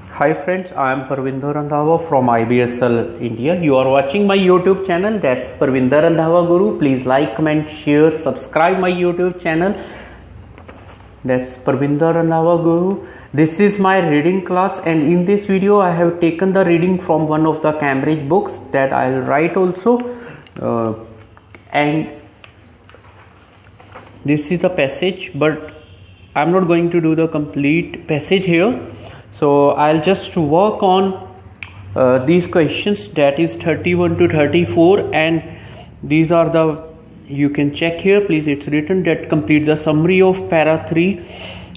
Hi friends, I am Parvinder Randhawa from IBSL India. You are watching my YouTube channel, that's Parvinder Randhawa Guru. Please like, comment, share, subscribe my YouTube channel. That's Parvinder Randhawa Guru. This is my reading class, and in this video I have taken the reading from one of the Cambridge books that I will write also. And this is a passage, but I am not going to do the complete passage here. So I'll just work on these questions, that is 31 to 34, and these are the, you can check here, please, it's written that complete the summary of para 3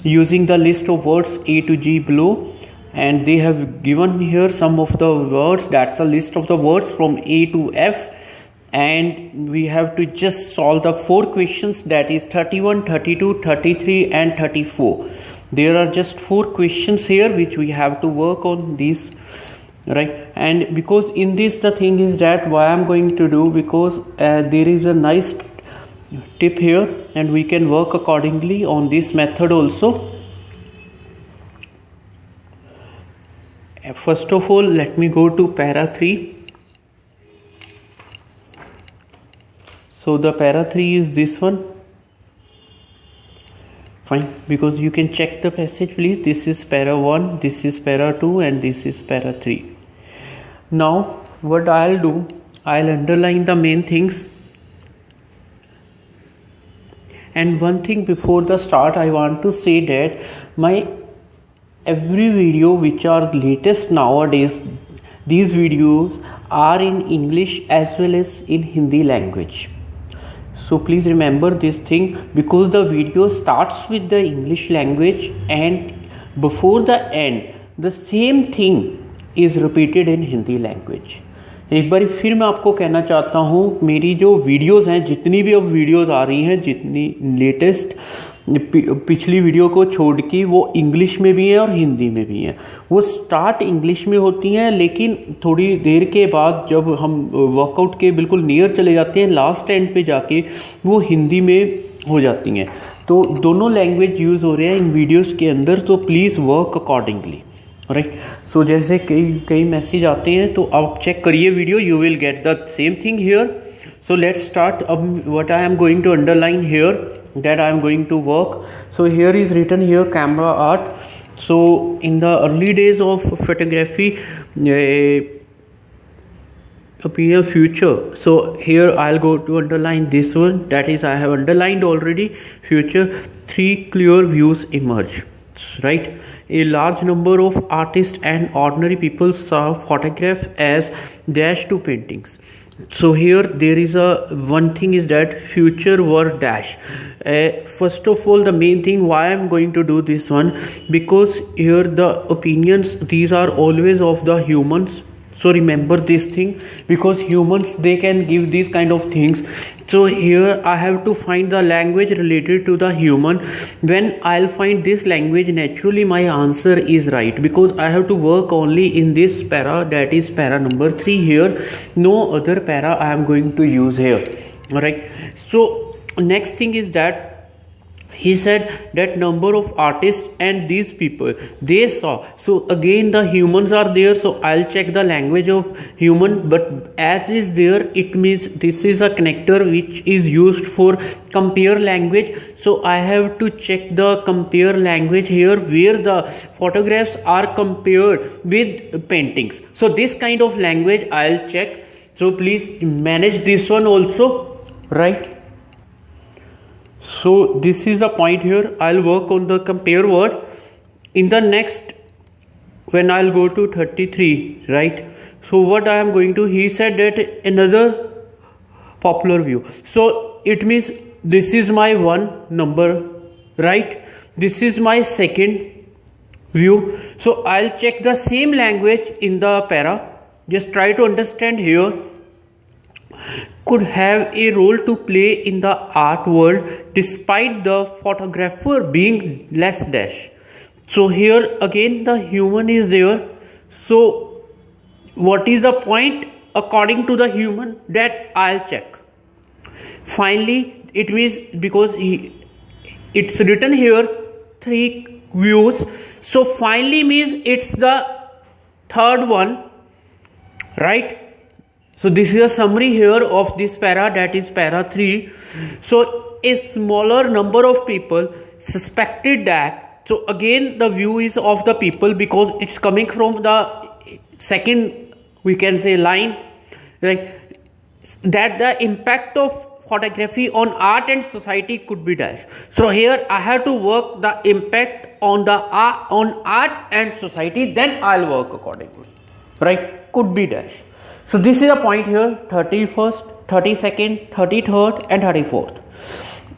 using the list of words A to G below, and they have given here some of the words, that's the list of the words from A to F, and we have to just solve the 4 questions, that is 31, 32, 33 and 34. There are just 4 questions here which we have to work on these, right? And because in this the thing is that why I'm going to do, because there is a nice tip here and we can work accordingly on this method also. First of all, let me go to para 3. So the para 3 is this one. Fine, because you can check the passage, please. This is para 1, this is para 2 and this is para 3. Now what I'll do, I'll underline the main things. And one thing before the start, I want to say that my every video which are latest nowadays, these videos are in English as well as in Hindi language. So please remember this thing, because the video starts with the English language and before the end the same thing is repeated in Hindi language. एक बार फिर मैं आपको कहना चाहता हूँ, मेरी जो videos हैं, जितनी भी अब वीडियोस आ रही हैं, जितनी लेटेस्ट पिछली वीडियो को छोड़ के, वो इंग्लिश में भी है और हिंदी में भी है. वो स्टार्ट इंग्लिश में होती हैं, लेकिन थोड़ी देर के बाद जब हम वर्कआउट के बिल्कुल नियर चले जाते हैं, लास्ट एंड पे जाके वो हिंदी में हो जाती हैं. तो दोनों लैंग्वेज यूज़ हो रहे हैं इन वीडियोस के अंदर, तो प्लीज़ वर्क अकॉर्डिंगली, राइट. सो जैसे कई मैसेज आते हैं तो आप चेक करिए video, you will get the same thing here. So let's start. What I am going to underline here, that I am going to work. So here is written here camera art. So in the early days of photography, appear future. So here I'll go to underline this one, that is I have underlined already future. 3 clear views emerge, right? A large number of artists and ordinary people saw photographs as dash to paintings. So here there is a one thing is that future were dash. First of all, the main thing why I'm going to do this one, because here the opinions, these are always of the humans. So remember this thing, because humans, they can give these kind of things. So here I have to find the language related to the human. When I'll find this language, naturally my answer is right, because I have to work only in this para, that is para number 3 here. No other para I am going to use here, alright. So next thing is that he said that number of artists and these people they saw. So again the humans are there, so I'll check the language of human, but as is there, it means this is a connector which is used for compare language. So I have to check the compare language here, where the photographs are compared with paintings. So this kind of language I'll check. So please manage this one also, right? So this is a point here. I'll work on the compare word. In the next, when I'll go to 33, right? So what I am going to, he said that another popular view. So it means this is my one number, right? This is my second view. So I'll check the same language in the para. Just try to understand here. Could have a role to play in the art world despite the photographer being less dash. So here again the human is there. So what is the point according to the human, that I'll check. Finally, it means because it's written here 3 views. So finally means it's the third one, right? So this is a summary here of this para, that is para 3. So a smaller number of people suspected that, so again the view is of the people because it's coming from the second, we can say, line, right, that the impact of photography on art and society could be dash. So here I have to work the impact on the art and society, then I'll work accordingly, right? Could be dash. So this is a point here, 31st, 32nd, 33rd and 34th.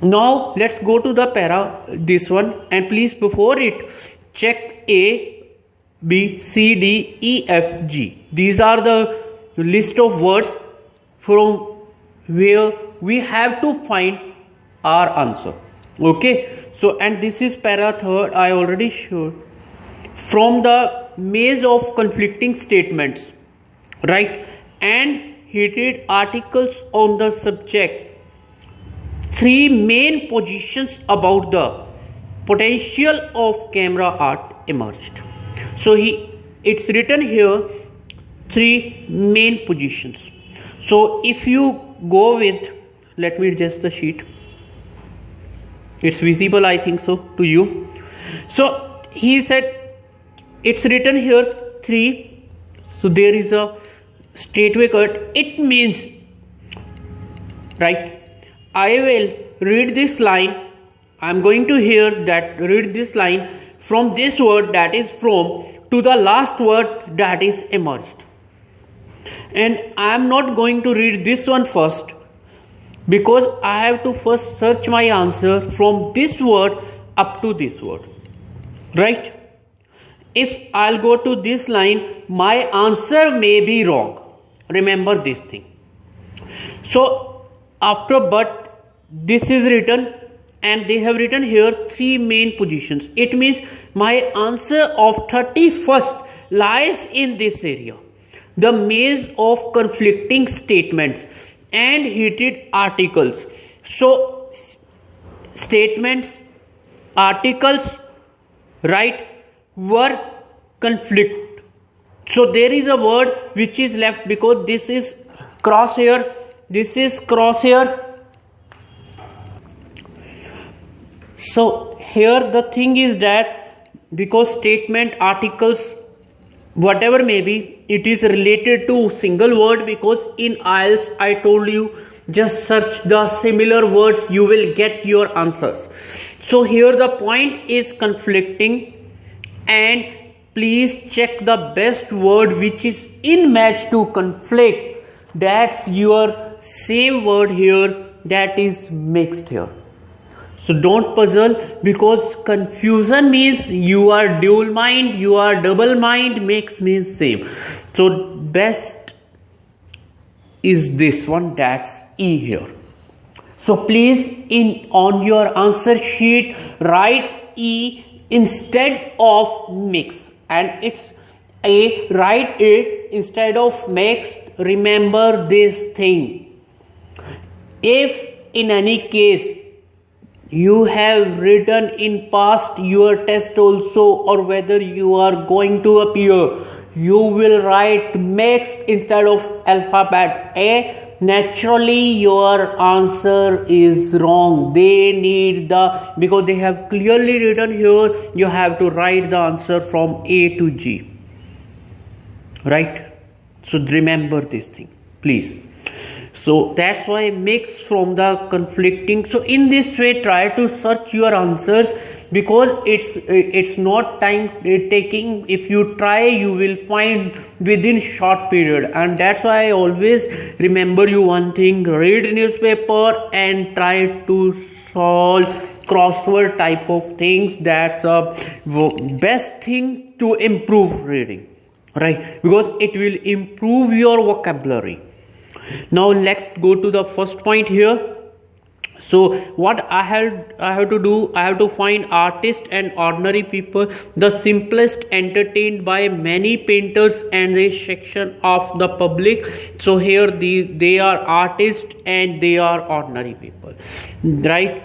Now let's go to the para, this one, and please before it check A, B, C, D, E, F, G. These are the list of words from where we have to find our answer. Okay, so and this is para 3rd, I already showed. From the maze of conflicting statements, right, and heated articles on the subject, 3 main positions about the potential of camera art emerged. So it's written here 3 main positions. So if you go with, let me adjust the sheet, it's visible I think so to you. So he said it's written here 3, so there is a straightway cut. It means, right, I will read this line, I'm going to hear that, read this line from this word that is from to the last word that is emerged, and I am not going to read this one first because I have to first search my answer from this word up to this word, right? If I'll go to this line, my answer may be wrong. Remember this thing. So after but this is written, and they have written here 3 main positions. It means my answer of 31st lies in this area, the maze of conflicting statements and heated articles. So statements, articles, right, were conflict. So there is a word which is left because this is crosshair, this is crosshair. So here the thing is that because statement, articles, whatever may be, it is related to single word, because in IELTS I told you just search the similar words, you will get your answers. So here the point is conflicting, and please check the best word which is in match to conflict. That's your same word here that is mixed here. So don't puzzle, because confusion means you are dual mind, you are double mind, mix means same. So best is this one, that's E here. So please on your answer sheet write E instead of mix, and it's A, write it instead of mix. Remember this thing. If in any case you have written in past your test also, or whether you are going to appear, you will write mixed instead of alphabet A, naturally your answer is wrong. They need because they have clearly written here, you have to write the answer from A to G, right? So remember this thing, please. So that's why mix from the conflicting. So in this way try to search your answers, because it's not time taking. If you try, you will find within short period. And that's why I always remember you one thing: read newspaper and try to solve crossword type of things. That's the best thing to improve reading, right? Because it will improve your vocabulary. Now let's go to the first point here. So what I have to do, I have to find artists and ordinary people, the simplest entertained by many painters and a section of the public. So here they are artists and they are ordinary people, right?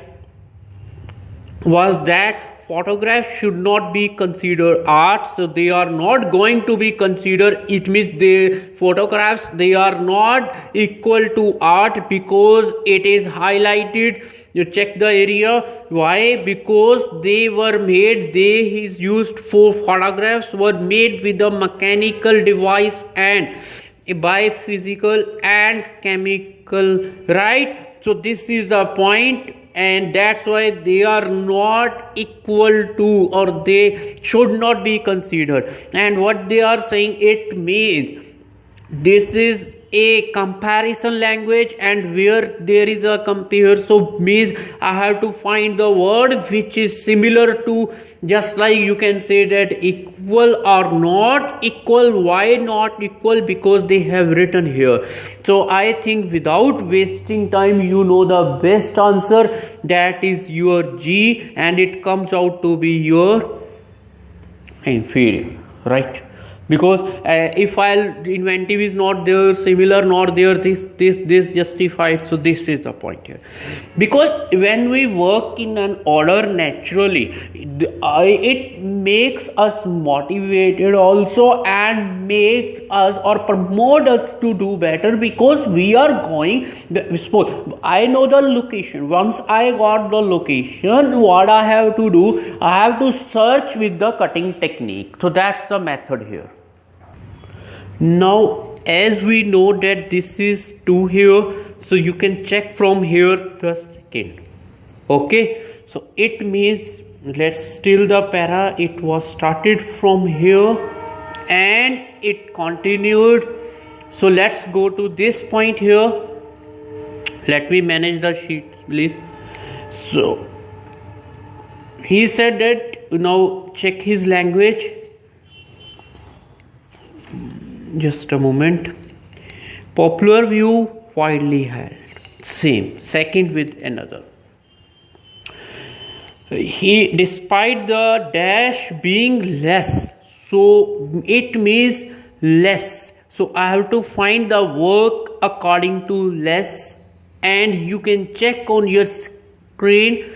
Was that photographs should not be considered art, so they are not going to be considered. It means the photographs, they are not equal to art because it is highlighted. You check the area. Why? Because they were made, they is used for photographs were made with a mechanical device and by physical and chemical, right? So this is the point, and that's why they are not equal to, or they should not be considered. And what they are saying, it means this is a comparison language, and where there is a compare, so means I have to find the word which is similar to, just like you can say that equal or not equal. Why not equal? Because they have written here. So I think without wasting time, you know the best answer, that is your G, and it comes out to be your inferior, right? Because if inventive is not there, similar not there, this justified. So this is the point here. Because when we work in an order naturally, it makes us motivated also, and makes us or promote us to do better, because we are going, suppose I know the location. Once I got the location, what I have to do, I have to search with the cutting technique. So that's the method here. Now as we know that this is 2 here, so you can check from here the second. Okay, so it means, let's still the para, it was started from here and it continued. So let's go to this point here. Let me manage the sheet, please. So he said that, now check his language. Just a moment. Popular view, widely held. Same. Second with another. He, despite the dash being less, so it means less. So I have to find the work according to less, and you can check on your screen.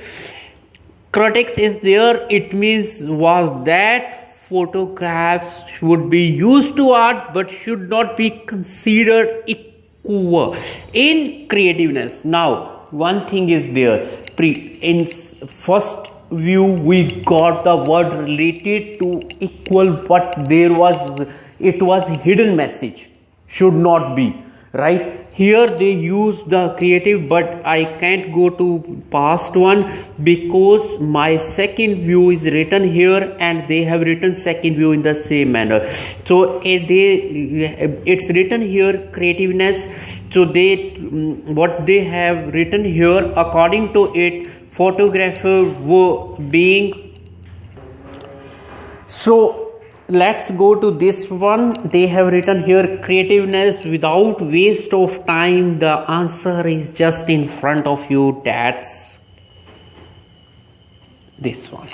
Critics is there. It means was that photographs would be used to art but should not be considered equal in creativeness. Now one thing is there, in first view we got the word related to equal, but there was, it was hidden message, should not be, right? Here they use the creative, but I can't go to past one because my second view is written here and they have written second view in the same manner. So it's written here creativeness. So they, what they have written here, according to it, photographer were being. So let's go to this one. They have written here creativeness without waste of time. The answer is just in front of you. That's this one.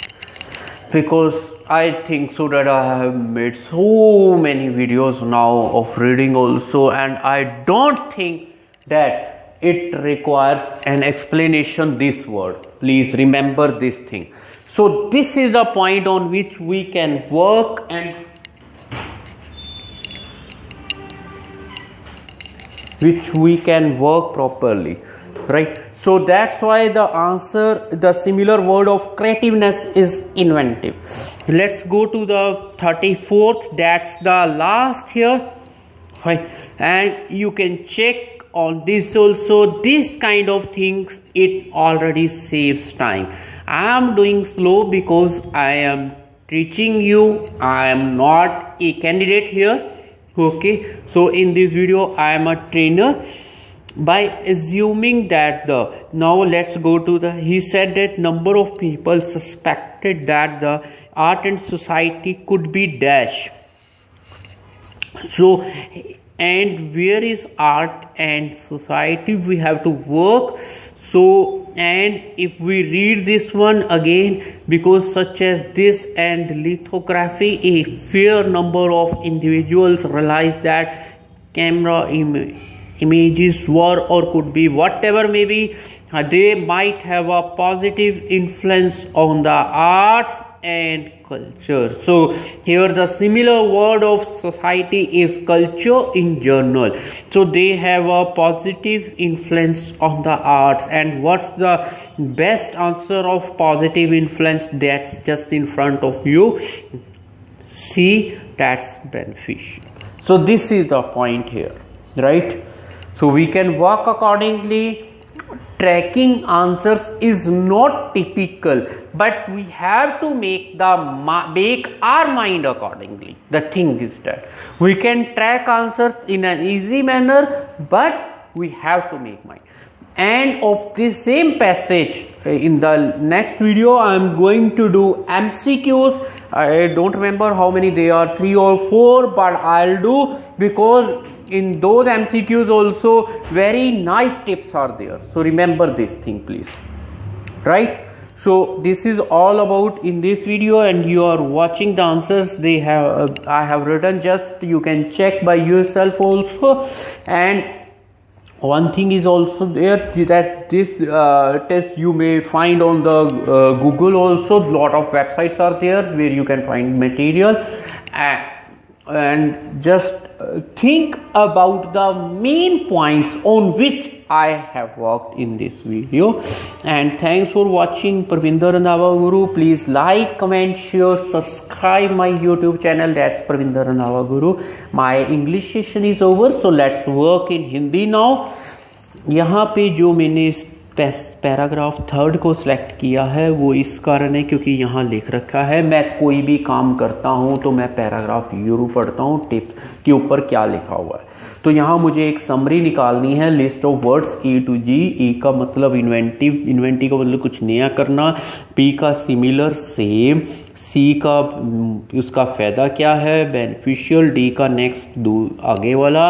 Because I think so that I have made so many videos now of reading also, and I don't think that it requires an explanation, this word. Please remember this thing. So this is the point on which we can work and properly, right? So that's why the answer, the similar word of creativeness is inventive. Let's go to the 34th. That's the last here, right? And you can check on this also. This kind of things, it already saves time. I am doing slow because I am teaching you. I am not a candidate here. Okay, so in this video I am a trainer. By assuming that the, now let's go to the, he said that number of people suspected that the art and society could be dash. So, and where is art and society, we have to work. So, and if we read this one again, because such as this and lithography, a fair number of individuals realize that camera images were or could be whatever may be, they might have a positive influence on the arts and culture. So here the similar word of society is culture in general. So they have a positive influence on the arts. And what's the best answer of positive influence? That's just in front of you. See, that's beneficial. So this is the point here, right? So we can work accordingly. Tracking answers is not typical, but we have to make our mind accordingly. The thing is that we can track answers in an easy manner, but we have to make mind. And of this same passage, in the next video I am going to do MCQs. I don't remember how many they are, 3 or 4, but I'll do, because in those MCQs also very nice tips are there. So remember this thing, please, right? So this is all about in this video, and you are watching the answers they have I have written. Just you can check by yourself also. And one thing is also there, that this test you may find on the Google also. Lot of websites are there where you can find material, and just think about the main points on which I have worked in this video. And thanks for watching Parvinder Randhawa Guru. Please like, comment, share, subscribe my YouTube channel. That's Parvinder Randhawa Guru. My English session is over, so let's work in Hindi now. यहाँ पे जो मैंने paragraph 3 को select किया है वो इस कारण है क्योंकि यहाँ लिख रखा है, मैं कोई भी काम करता हूँ तो मैं पैराग्राफ जरूर पढ़ता हूँ टिप के ऊपर क्या लिखा हुआ है। तो यहाँ मुझे एक समरी निकालनी है, list of words A to G। E का मतलब इन्वेंटिव का मतलब कुछ नया करना, P का सिमिलर सेम, C का उसका फायदा क्या है बेनिफिशियल, D का नेक्स्ट आगे वाला,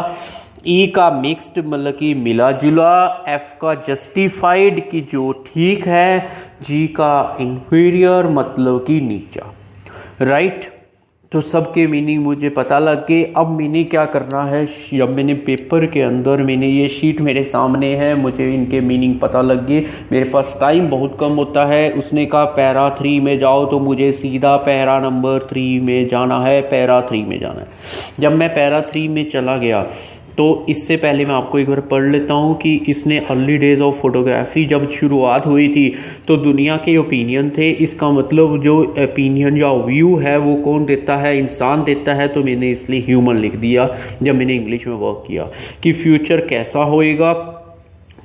E का मिक्स्ड मतलब कि मिला जुला, F का जस्टिफाइड कि जो ठीक है, G का इंफीरियर मतलब कि नीचा, राइट। तो सबके मीनिंग मुझे पता लग गए। अब मैंने क्या करना है, जब मैंने पेपर के अंदर मैंने ये शीट मेरे सामने है, मुझे इनके मीनिंग पता लग गए, मेरे पास टाइम बहुत कम होता है। उसने कहा पैरा 3 में जाओ, तो मुझे सीधा पैरा नंबर 3 में जाना है, पैरा 3 में जाना है। जब मैं पैरा 3 में चला गया तो इससे पहले मैं आपको एक बार पढ़ लेता हूँ कि इसने अर्ली डेज ऑफ फोटोग्राफी जब शुरुआत हुई थी तो दुनिया के ओपिनियन थे। इसका मतलब जो ओपिनियन या व्यू है वो कौन देता है, इंसान देता है। तो मैंने इसलिए ह्यूमन लिख दिया जब मैंने इंग्लिश में वर्क किया कि फ्यूचर कैसा होएगा।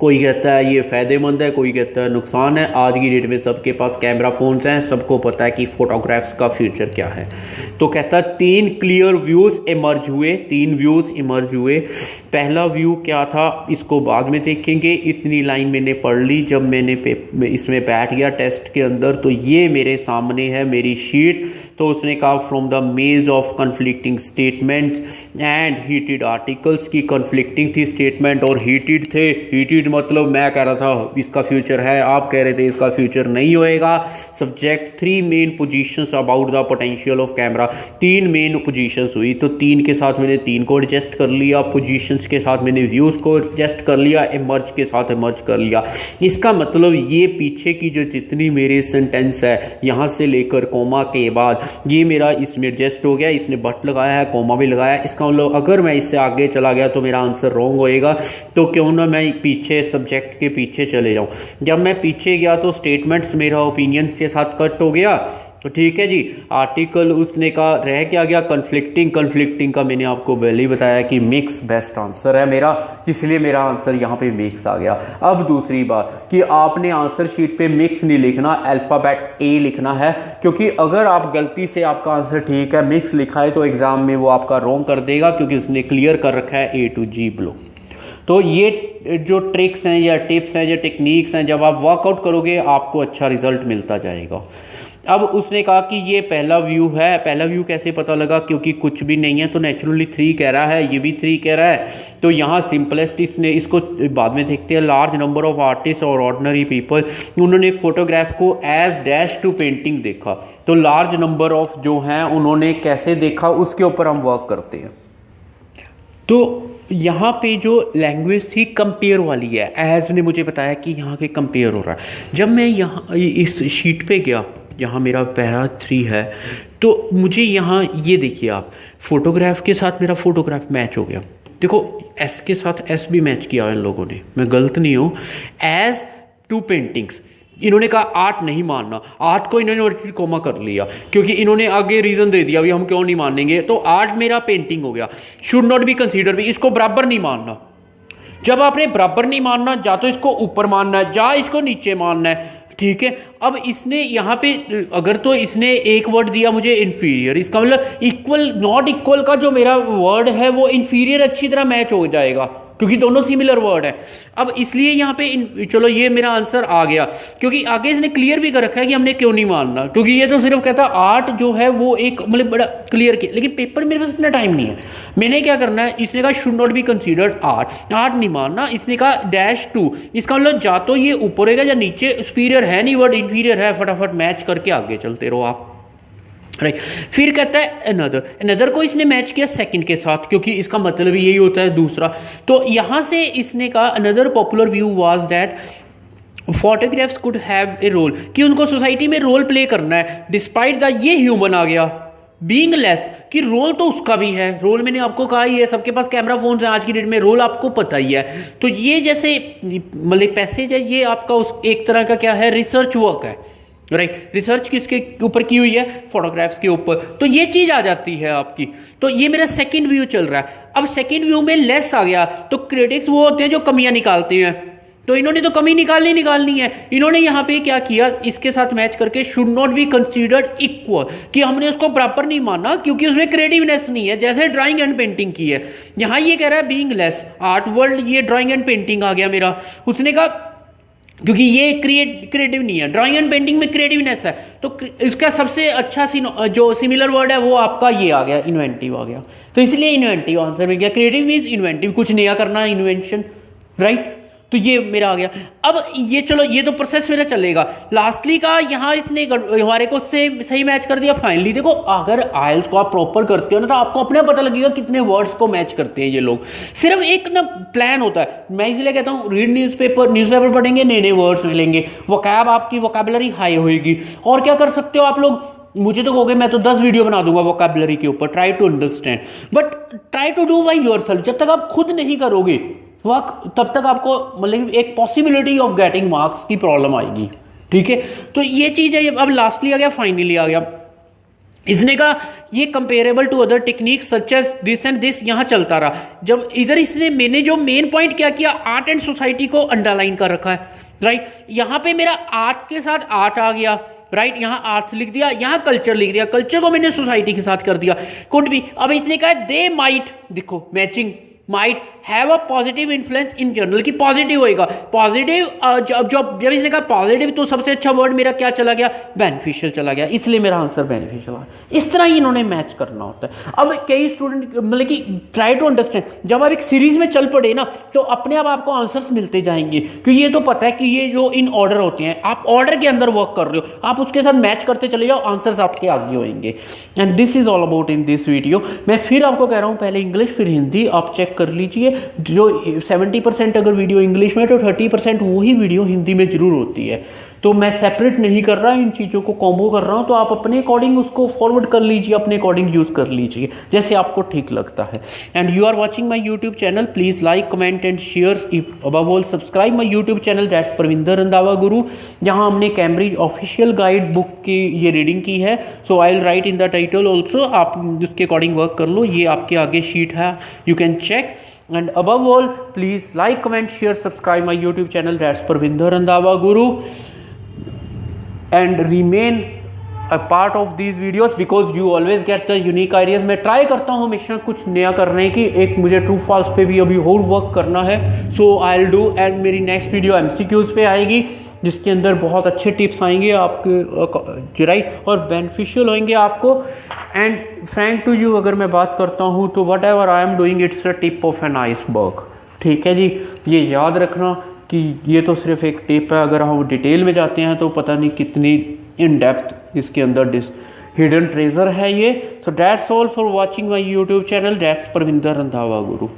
कोई कहता है ये फ़ायदेमंद है, कोई कहता है नुकसान है। आज की डेट में सबके पास कैमरा फोन्स हैं, सबको पता है कि फोटोग्राफ्स का फ्यूचर क्या है। तो कहता है 3 क्लियर व्यूज़ इमर्ज हुए, 3 व्यूज़ इमर्ज हुए। पहला व्यू क्या था इसको बाद में देखेंगे, इतनी लाइन मैंने पढ़ ली जब मैंने इसमें बैठ गया टेस्ट के अंदर। तो ये मेरे सामने है मेरी शीट। तो उसने कहा फ्रॉम द मेज of conflicting statements and heated articles की कन्फ्लिक्टिंग थी स्टेटमेंट और हीटेड थे। हीटेड मतलब मैं कह रहा था इसका फ्यूचर है, आप कह रहे थे इसका फ्यूचर नहीं होएगा। Subject 3 main positions about the potential of camera, 3 main positions हुई। तो 3 के साथ मैंने 3 को एडजस्ट कर लिया, पोजीशंस के साथ मैंने व्यूज को एडजस्ट कर लिया, इमर्ज के साथ इमर्ज कर लिया। इसका मतलब ये पीछे की जो जितनी मेरी सेंटेंस है यहाँ से लेकर कोमा के बाद ये मेरा इसमें एडजस्ट हो गया। इसने बट लगाया है, कोमा भी लगाया। इसका मतलब अगर मैं इससे आगे चला गया तो मेरा आंसर रॉन्ग होएगा। तो क्यों ना मैं पीछे सब्जेक्ट के पीछे चले जाऊं। जब मैं पीछे गया तो स्टेटमेंट्स मेरा ओपिनियंस के साथ कट हो गया। तो ठीक है जी। आर्टिकल उसने कहा रह क्या गया, कन्फ्लिक्टिंग का मैंने आपको पहले ही बताया कि मिक्स बेस्ट आंसर है मेरा, इसलिए मेरा आंसर यहाँ पे मिक्स आ गया। अब दूसरी बात कि आपने आंसर शीट पे मिक्स नहीं लिखना, अल्फाबेट ए लिखना है, क्योंकि अगर आप गलती से आपका आंसर ठीक है मिक्स लिखा है तो एग्जाम में वो आपका रॉन्ग कर देगा, क्योंकि उसने क्लियर कर रखा है A to G ब्लॉक। तो ये जो ट्रिक्स हैं या टिप्स हैं या टेक्निक्स हैं, जब आप वर्कआउट करोगे आपको अच्छा रिजल्ट मिलता जाएगा। अब उसने कहा कि ये पहला व्यू है। पहला व्यू कैसे पता लगा, क्योंकि कुछ भी नहीं है तो नेचुरली 3 कह रहा है, ये भी 3 कह रहा है। तो यहाँ सिंपलेस्ट इसने इसको बाद में देखते हैं। लार्ज नंबर ऑफ आर्टिस्ट और ऑर्डिनरी पीपल, उन्होंने फोटोग्राफ को एज डैश टू पेंटिंग देखा। तो लार्ज नंबर ऑफ जो हैं उन्होंने कैसे देखा उसके ऊपर हम वर्क करते हैं। तो यहाँ पे जो लैंग्वेज थी कंपेयर वाली है, एज ने मुझे बताया कि यहाँ पे कंपेयर हो रहा है। जब मैं यहाँ इस शीट पे गया, यहाँ मेरा पैरा 3 है, तो मुझे यहाँ ये देखिए आप, फोटोग्राफ के साथ मेरा फोटोग्राफ मैच हो गया। देखो एस के साथ एस भी मैच किया इन लोगों ने, मैं गलत नहीं हूँ। एज टू पेंटिंग्स, इन्होंने कहा आर्ट नहीं मानना, आर्ट को इन्होंने वर्टिकल कॉमा कर लिया क्योंकि इन्होंने आगे रीजन दे दिया, अभी हम क्यों नहीं मानेंगे, तो आर्ट मेरा पेंटिंग हो गया। शुड नॉट बी कंसीडर भी, इसको बराबर नहीं मानना। जब आपने बराबर नहीं मानना, जा तो इसको ऊपर मानना है, जा इसको नीचे मानना है, ठीक है। अब इसने यहाँ पे अगर तो इसने एक वर्ड दिया मुझे इन्फीरियर, इसका मतलब इक्वल नॉट इक्वल का जो मेरा वर्ड है वो इन्फीरियर अच्छी तरह मैच हो जाएगा क्योंकि दोनों सिमिलर वर्ड है। अब इसलिए यहाँ पे चलो ये मेरा आंसर आ गया, क्योंकि आगे इसने क्लियर भी कर रखा है कि हमने क्यों नहीं मानना, क्योंकि ये तो सिर्फ कहता आर्ट जो है वो एक मतलब बड़ा क्लियर किया, लेकिन पेपर मेरे पास इतना टाइम नहीं है। मैंने क्या करना है, इसने कहा should not be considered art, art नहीं मानना, इसने कहा -2, इसका मतलब जा तो ये ऊपर होगा या नीचे, सुपीरियर है नहीं वर्ड, इंफीरियर है, फटाफट मैच करके आगे चलते रहो आप, राइट। फिर कहता है अनदर को इसने मैच किया सेकंड के साथ, क्योंकि इसका मतलब यही होता है दूसरा। तो यहां से इसने कहा another popular view was that photographs could have a role, कि उनको सोसाइटी में रोल प्ले करना है, डिस्पाइट द, ये ह्यूमन आ गया, बीइंग लेस, कि रोल तो उसका भी है, रोल मैंने आपको कहा ही है, सबके पास कैमरा फोन है आज की डेट में, रोल आपको पता ही है। तो ये जैसे मतलब पैसेज है, ये आपका उस एक तरह का क्या है, रिसर्च वर्क है, राइट। रिसर्च किसके ऊपर की हुई है, फोटोग्राफ्स के ऊपर, तो ये चीज आ जाती है आपकी। तो ये मेरा सेकंड व्यू चल रहा है। अब सेकंड व्यू में लेस आ गया, तो क्रिटिक्स वो होते हैं जो कमियां निकालते हैं, तो इन्होंने तो कमी निकालनी है। इन्होंने यहां पे क्या किया, इसके साथ मैच करके should not be considered equal, कि हमने उसको बराबर नहीं माना क्योंकि उसमें क्रिएटिवनेस नहीं है, जैसे ड्राइंग एंड पेंटिंग की है। यहां ये कह रहा है बीइंग लेस, आर्ट वर्ल्ड, ये ड्राइंग एंड पेंटिंग आ गया मेरा। उसने कहा क्योंकि ये क्रिएटिव नहीं है, ड्राइंग एंड पेंटिंग में क्रिएटिवनेस है, तो इसका सबसे अच्छा जो सिमिलर वर्ड है वो आपका ये आ गया, इन्वेंटिव आ गया। तो इसलिए इन्वेंटिव आंसर मिल गया। क्रिएटिव मीन्स इन्वेंटिव, कुछ नया करना, इन्वेंशन, राइट। तो ये मेरा आ गया। अब ये चलो, ये तो प्रोसेस मेरा चलेगा। लास्टली का यहाँ इसने हमारे को से सही मैच कर दिया। फाइनली देखो, अगर आइल्स को आप प्रॉपर करते हो ना, तो आपको अपने पता लगेगा कितने वर्ड्स को मैच करते हैं ये लोग। सिर्फ एक ना प्लान होता है, मैं इसलिए कहता हूँ रीड न्यूज़पेपर पढ़ेंगे, नए नए वर्ड्स मिलेंगे, वोकैब आपकी वोकैबुलरी हाई होगी। और क्या कर सकते हो आप लोग, मुझे तो कहोगे मैं तो 10 वीडियो बना दूंगा वोकैबुलरी के ऊपर, try to understand, but try to do by yourself. जब तक आप खुद नहीं करोगे तब तक आपको मतलब एक पॉसिबिलिटी ऑफ गेटिंग मार्क्स की प्रॉब्लम आएगी, ठीक है। तो ये चीज है। अब लास्टली आ गया, फाइनली आ गया, इसने कहा ये comparable to other technique such as this and this, यहां चलता रहा। जब इधर इसने मैंने जो मेन पॉइंट क्या किया, आर्ट एंड सोसाइटी को अंडरलाइन कर रखा है, राइट। यहां पे मेरा आर्ट के साथ आर्ट आ गया, राइट। यहां आर्ट्स लिख दिया, यहां कल्चर लिख दिया, कल्चर को मैंने सोसाइटी के साथ कर दिया, कुड बी। अब इसने कहा दे माइट, देखो matching, might have a positive influence in general, की पॉजिटिव होएगा। पॉजिटिव जब इसने कहा पॉजिटिव, तो सबसे अच्छा वर्ड मेरा क्या चला गया, बेनिफिशियल चला गया, इसलिए मेरा आंसर बेनिफिशियल आ। इस तरह ही इन्होंने मैच करना होता है। अब कई स्टूडेंट मतलब कि ट्राई टू अंडरस्टैंड, जब आप एक सीरीज में चल पड़े ना, तो अपने आप आपको आंसर्स मिलते जाएंगे, क्योंकि ये तो पता है कि ये जो इन ऑर्डर होते हैं, आप ऑर्डर के अंदर वर्क कर रहे हो, आप उसके साथ मैच करते चले जाओ, आंसर्स आपके आगे होंगे। And this is all about in this video. मैं फिर आपको कह रहा हूं, पहले इंग्लिश फिर हिंदी, आप चेक कर लीजिए। जो 70% अगर वीडियो इंग्लिश में, तो 30% वही वीडियो हिंदी में जरूर होती है। तो मैं सेपरेट नहीं कर रहा, इन चीज़ों को कॉम्बो कर रहा हूं, तो आप अपने अकॉर्डिंग उसको फॉरवर्ड कर लीजिए, अपने अकॉर्डिंग यूज कर लीजिए जैसे आपको ठीक लगता है। And you are watching my YouTube channel, please like, comment and share, above all subscribe my YouTube channel, that's Parvinder Randhawa Guru, जहां हमने कैम्ब्रिज ऑफिशियल गाइड बुक की ये रीडिंग की है। So I will write in the title also, आप उसके according work कर लो। ये आपके आगे शीट है, you can check. And above all, please like, comment, share, subscribe my YouTube channel, that's Parvinder Randhawa Guru, and remain a part of these videos because you always get the unique ideas। मैं try करता हूँ हमेशा कुछ नया करने की। एक मुझे ट्रू फॉल्स पे भी अभी और वर्क करना है, so I will do. And मेरी नेक्स्ट वीडियो MCQs पे आएगी, जिसके अंदर बहुत अच्छे टिप्स आएंगे आपके, राइट, और बेनिफिशियल होंगे आपको। एंड फ्रैंक टू यू, अगर मैं बात करता हूँ तो whatever I am doing, it's a tip of an iceberg, ठीक है जी। ये याद रखना कि ये तो सिर्फ एक टिप है, अगर हम डिटेल में जाते हैं तो पता नहीं कितनी इन डेप्थ इसके अंदर हिडन ट्रेजर है ये। So that's all for watching my YouTube channel, that's Parvinder Randhawa Guru.